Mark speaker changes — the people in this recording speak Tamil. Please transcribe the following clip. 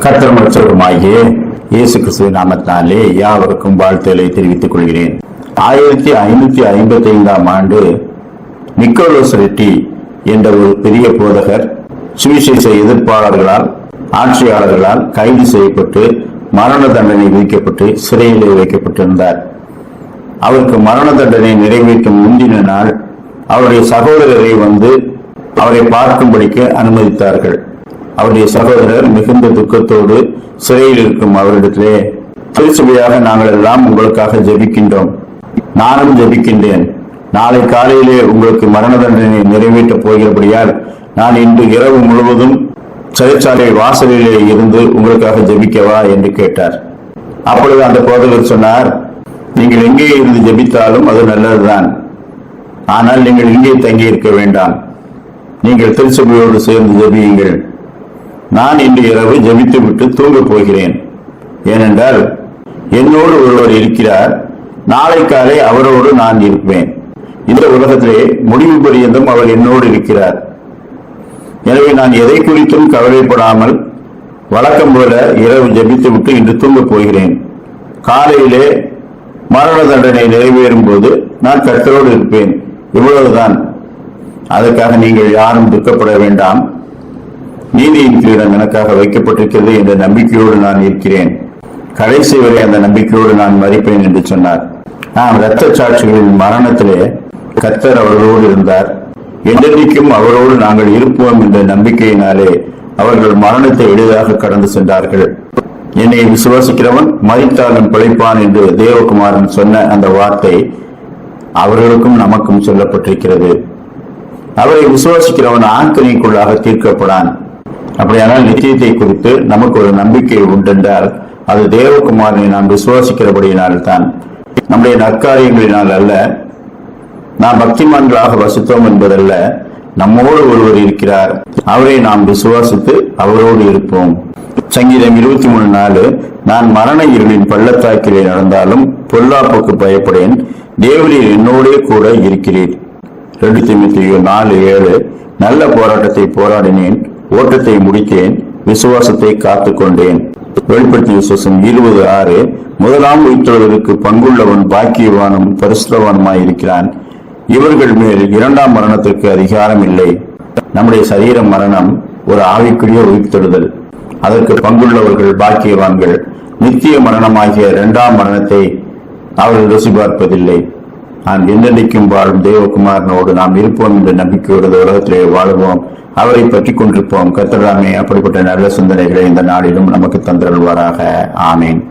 Speaker 1: கர்த்தர் மற்றவருமாகிய இயேசு கிறிஸ்துவின் நாமத்தினாலே யாவருக்கும் வாழ்த்துக்களை தெரிவித்துக் கொள்கிறேன். 1555 ஆண்டு நிக்கோலஸ் ரெட்டி என்ற ஒரு பெரிய போதகர் சுவிசேஷ எதிர்ப்பாளர்களால் ஆட்சியாளர்களால் கைது செய்யப்பட்டு மரண தண்டனை விதிக்கப்பட்டு சிறையிலே வைக்கப்பட்டிருந்தார். அவருக்கு மரண தண்டனை நிறைவேற்றும் முந்தின நாள் அவருடைய சகோதரரை வந்து அவரை பார்க்கும்படிக்கு அனுமதித்தார்கள். அவருடைய சகோதரர் மிகுந்த துக்கத்தோடு சிறையில் இருக்கும் அவரிடத்திலே, திருச்சபையாக நாங்கள் எல்லாம் உங்களுக்காக ஜெபிக்கின்றோம், நானும் ஜெபிக்கின்றேன், நாளை காலையிலே உங்களுக்கு மரண தண்டனை நிறைவேற்றப் போகிறபடியால் நான் இன்று இரவு முழுவதும் சிறைச்சாலை வாசலிலே இருந்து உங்களுக்காக ஜெபிக்கவா என்று கேட்டார். அப்பொழுது அந்த போதகர் சொன்னார், நீங்கள் எங்கே இருந்து ஜெபித்தாலும் அது நல்லதுதான், ஆனால் நீங்கள் இங்கே தங்கி இருக்க வேண்டாம், நீங்கள் திருச்சபையோடு சேர்ந்து ஜெபியுங்கள். நான் இன்று இரவு ஜெபித்து விட்டு தூங்கப் போகிறேன். ஏனென்றால் என்னோடு ஒருவர் இருக்கிறார், நாளை காலை அவரோடு நான் இருப்பேன். இந்த உலகத்திலே முடிவு பரியந்தம் அவர் என்னோடு இருக்கிறார். எனவே நான் எதை குறித்தும் கவலைப்படாமல் வழக்கம் போல இரவு ஜெபித்து விட்டு இன்று தூங்கப் போகிறேன். காலையிலே மரண தண்டனை நிறைவேறும் போது நான் கர்த்தரோடு இருப்பேன். இவ்வளவுதான். அதற்காக நீங்கள் யாரும் துக்கப்பட வேண்டாம். நீதியின் கிரீடம் எனக்காக வைக்கப்பட்டிருக்கிறது என்ற நம்பிக்கையோடு நான் இருக்கிறேன். கடைசி வரை அந்த நம்பிக்கையோடு நான் மறிப்பேன் என்று சொன்னார். நாம் இரத்த சாட்சிகளின் மரணத்திலே கர்த்தர் அவர்களோடு இருந்தார். என்றென்றைக்கும் அவரோடு நாங்கள் இருப்போம் என்ற நம்பிக்கையினாலே அவர்கள் மரணத்தை எளிதாக கடந்து சென்றார்கள். என்னை விசுவாசிக்கிறவன் மரித்தாலும் பிழைப்பான் என்று தேவகுமாரன் சொன்ன அந்த வார்த்தை அவர்களுக்கும் நமக்கும் சொல்லப்பட்டிருக்கிறது. அவரை விசுவாசிக்கிறவன் ஆக்கினைக்குள்ளாக தீர்க்கப்படான். அப்படியானால் நிச்சயத்தை குறித்து நமக்கு ஒரு நம்பிக்கை உண்டென்றால் அது தேவகுமாரனை நாம் விசுவாசிக்கிறபடியினால் தான், நம்முடைய நற்காரியங்களினால் அல்ல, நாம் பக்திமான்களாக வசித்தோம் என்பதல்ல. நம்மோடு ஒருவர் இருக்கிறார், அவரை நாம் விசுவாசித்து அவரோடு இருப்போம். சங்கீதம் 23:4, நான் மரண இருளின் பள்ளத்தாக்கிலே நடந்தாலும் பொல்லாப்புக்கு பயப்படேன், தேவரீர் என்னோடே கூட இருக்கிறீர். 2 தீமோத்தேயு 4:7, நல்ல போராட்டத்தை போராடினேன், ஓட்டத்தை முடித்தேன், விசுவாசத்தை காத்துக் கொண்டேன். வெளிப்படுத்திய விசுவாசம் 20:6, முதலாம் உயிர்த்தெழுதலுக்கு பங்குள்ளவன் பாக்கியவானும் பரிசுத்தவானுமாயிருக்கிறான், இவர்கள் மேல் இரண்டாம் மரணத்திற்கு அதிகாரம் இல்லை. நம்முடைய சரீர மரணம் ஒரு ஆவிக்குரிய உயிர்த்தெழுதல், அதற்கு பங்குள்ளவர்கள் பாக்கியவான்கள். நித்திய மரணமாகிய இரண்டாம் மரணத்தை அவர்கள் ருசி பார்ப்பதில்லை. நான் என்றென்றைக்கும் வாழும் தேவகுமாரனோடு நாம் இருப்போம் என்ற நம்பிக்கையோடு உலகத்திலே வாழுவோம், அவரை பற்றி கொண்டிருப்போம். கர்த்தர் தாமே அப்படிப்பட்ட நல்ல சிந்தனைகளை இந்த நாளிலும் நமக்கு தந்தருள்வாராக. ஆமேன்.